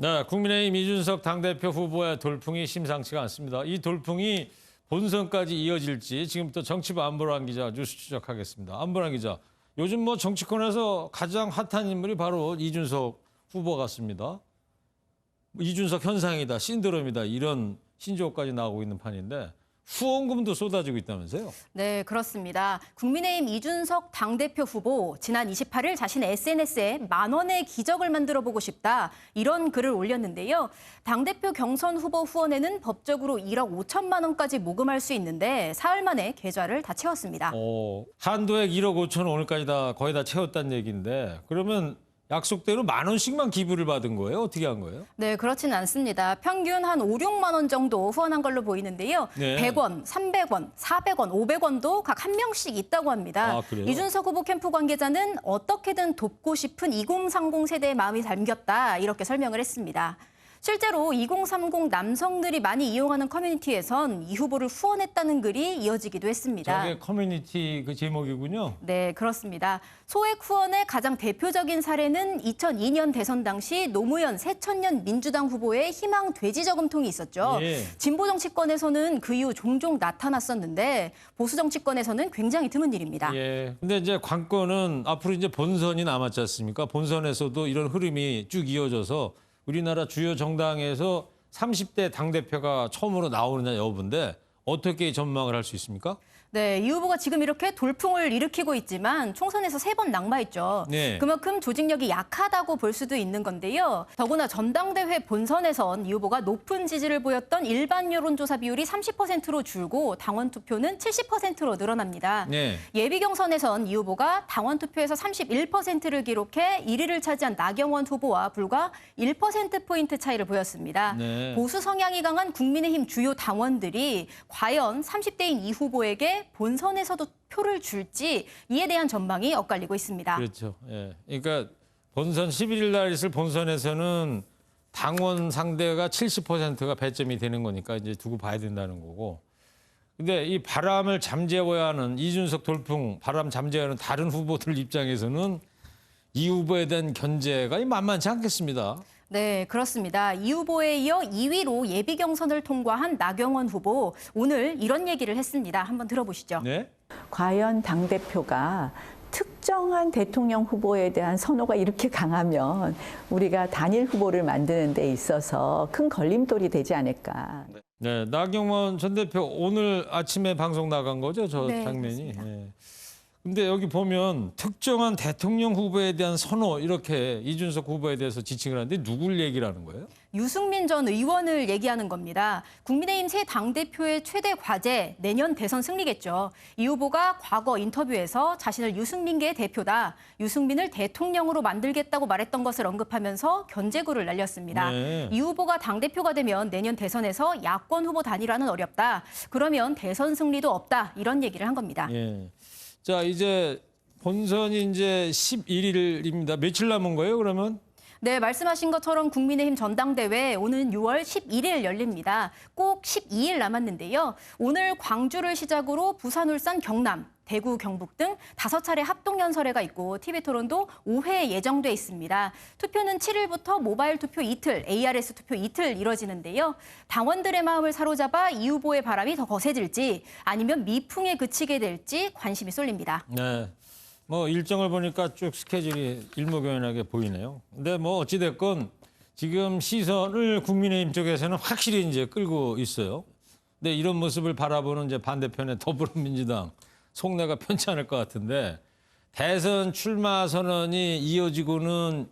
네, 국민의힘 이준석 당대표 후보의 돌풍이 심상치가 않습니다. 이 돌풍이 본선까지 이어질지 지금부터 정치부 안보란 기자 뉴스 추적하겠습니다. 안보란 기자, 요즘 뭐 정치권에서 가장 핫한 인물이 바로 이준석 후보 같습니다. 이준석 현상이다, 신드롬이다 이런 신조어까지 나오고 있는 판인데 후원금도 쏟아지고 있다면서요? 네, 그렇습니다. 국민의힘 이준석 당대표 후보 지난 28일 자신의 SNS에 10,000원의 기적을 만들어 보고 싶다 이런 글을 올렸는데요. 당대표 경선 후보 후원에는 법적으로 1억 5천만 원까지 모금할 수 있는데 사흘 만에 계좌를 다 채웠습니다. 한도액 1억 5천 오늘까지 거의 다 채웠다는 얘기인데 그러면 약속대로 10,000원씩만 기부를 받은 거예요? 어떻게 한 거예요? 네, 그렇지는 않습니다. 평균 한 5, 6만 원 정도 후원한 걸로 보이는데요. 네. 100원, 300원, 400원, 500원도 각 한 명씩 있다고 합니다. 아, 그래요? 이준석 후보 캠프 관계자는 어떻게든 돕고 싶은 2030 세대의 마음이 담겼다 이렇게 설명을 했습니다. 실제로 2030 남성들이 많이 이용하는 커뮤니티에선 이 후보를 후원했다는 글이 이어지기도 했습니다. 저게 커뮤니티 그 제목이군요. 네, 그렇습니다. 소액 후원의 가장 대표적인 사례는 2002년 대선 당시 노무현 새천년 민주당 후보의 희망 돼지 저금통이 있었죠. 예. 진보 정치권에서는 그 이후 종종 나타났었는데 보수 정치권에서는 굉장히 드문 일입니다. 예. 근데 이제 관건은 앞으로 이제 본선이 남았지 않습니까? 본선에서도 이런 흐름이 쭉 이어져서 우리나라 주요 정당에서 30대 당대표가 처음으로 나오느냐 여부인데 어떻게 전망을 할 수 있습니까? 네, 이 후보가 지금 이렇게 돌풍을 일으키고 있지만 총선에서 3번 낙마했죠. 네. 그만큼 조직력이 약하다고 볼 수도 있는 건데요. 더구나 전당대회 본선에선 이 후보가 높은 지지를 보였던 일반 여론조사 비율이 30%로 줄고 당원 투표는 70%로 늘어납니다. 네. 예비 경선에선 이 후보가 당원 투표에서 31%를 기록해 1위를 차지한 나경원 후보와 불과 1%포인트 차이를 보였습니다. 네. 보수 성향이 강한 국민의힘 주요 당원들이 과연 30대인 이 후보에게 본선에서도 표를 줄지 이에 대한 전망이 엇갈리고 있습니다. 그렇죠. 예. 그러니까 본선 11일 날 있을 본선에서는 당원 상대가 70%가 배점이 되는 거니까 이제 두고 봐야 된다는 거고. 근데 이 바람을 잠재워야 하는 이준석 돌풍 바람 잠재워야 하는 다른 후보들 입장에서는 이 후보에 대한 견제가 만만치 않겠습니다. 네, 그렇습니다. 이 후보에 이어 2위로 예비 경선을 통과한 나경원 후보 오늘 이런 얘기를 했습니다. 한번 들어보시죠. 네. 과연 당대표가 특정한 대통령 후보에 대한 선호가 이렇게 강하면 우리가 단일 후보를 만드는 데 있어서 큰 걸림돌이 되지 않을까. 네, 나경원 전 대표 오늘 아침에 방송 나간 거죠, 저 네, 장면이. 그렇습니다. 예. 근데 여기 보면 특정한 대통령 후보에 대한 선호 이렇게 이준석 후보에 대해서 지칭을 하는데 누굴 얘기를 하는 거예요? 유승민 전 의원을 얘기하는 겁니다. 국민의힘 새 당대표의 최대 과제, 내년 대선 승리겠죠. 이 후보가 과거 인터뷰에서 자신을 유승민계의 대표다, 유승민을 대통령으로 만들겠다고 말했던 것을 언급하면서 견제구를 날렸습니다. 네. 이 후보가 당대표가 되면 내년 대선에서 야권 후보 단일화는 어렵다. 그러면 대선 승리도 없다. 이런 얘기를 한 겁니다. 예. 자, 이제 본선이 이제 11일입니다. 며칠 남은 거예요, 그러면? 네, 말씀하신 것처럼 국민의힘 전당대회 오는 6월 11일 열립니다. 꼭 12일 남았는데요. 오늘 광주를 시작으로 부산, 울산, 경남, 대구, 경북 등 5차례 합동연설회가 있고 TV토론도 5회 예정돼 있습니다. 투표는 7일부터 모바일 투표 이틀, ARS 투표 이틀 이뤄지는데요. 당원들의 마음을 사로잡아 이 후보의 바람이 더 거세질지 아니면 미풍에 그치게 될지 관심이 쏠립니다. 네. 뭐 일정을 보니까 쭉 스케줄이 일목요연하게 보이네요. 근데 뭐 어찌됐건 지금 시선을 국민의힘 쪽에서는 확실히 이제 끌고 있어요. 근데 이런 모습을 바라보는 이제 반대편의 더불어민주당 속내가 편치 않을 것 같은데 대선 출마 선언이 이어지고는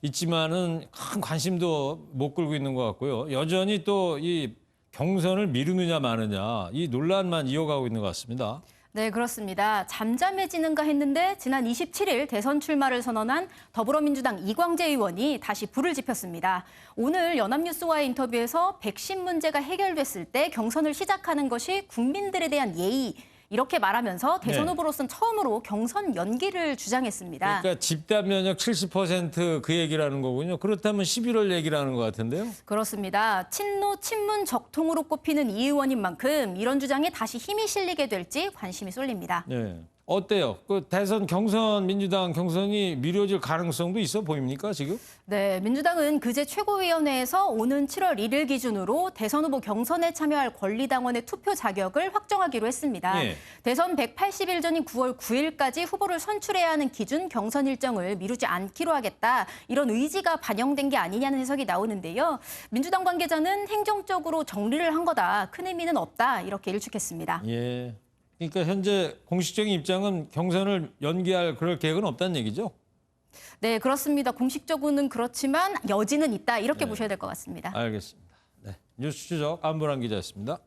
있지만은 큰 관심도 못 끌고 있는 것 같고요. 여전히 또 이 경선을 미루느냐 마느냐 이 논란만 이어가고 있는 것 같습니다. 네, 그렇습니다. 잠잠해지는가 했는데 지난 27일 대선 출마를 선언한 더불어민주당 이광재 의원이 다시 불을 지폈습니다. 오늘 연합뉴스와의 인터뷰에서 백신 문제가 해결됐을 때 경선을 시작하는 것이 국민들에 대한 예의, 이렇게 말하면서 대선 네. 후보로서는 처음으로 경선 연기를 주장했습니다. 그러니까 집단 면역 70% 그 얘기를 하는 거군요. 그렇다면 11월 얘기를 하는 것 같은데요. 그렇습니다. 친노, 친문 적통으로 꼽히는 이 의원인 만큼 이런 주장에 다시 힘이 실리게 될지 관심이 쏠립니다. 네. 어때요? 그 대선 경선 민주당 경선이 미뤄질 가능성도 있어 보입니까 지금? 네, 민주당은 그제 최고위원회에서 오는 7월 1일 기준으로 대선 후보 경선에 참여할 권리당원의 투표 자격을 확정하기로 했습니다. 예. 대선 180일 전인 9월 9일까지 후보를 선출해야 하는 기준 경선 일정을 미루지 않기로 하겠다. 이런 의지가 반영된 게 아니냐는 해석이 나오는데요. 민주당 관계자는 행정적으로 정리를 한 거다. 큰 의미는 없다. 이렇게 일축했습니다. 예. 그러니까 현재 공식적인 입장은 경선을 연기할 그럴 계획은 없다는 얘기죠? 네, 그렇습니다. 공식적으로는 그렇지만 여지는 있다. 이렇게 보셔야 될 것 같습니다. 알겠습니다. 네. 뉴스 추적 안보란 기자였습니다.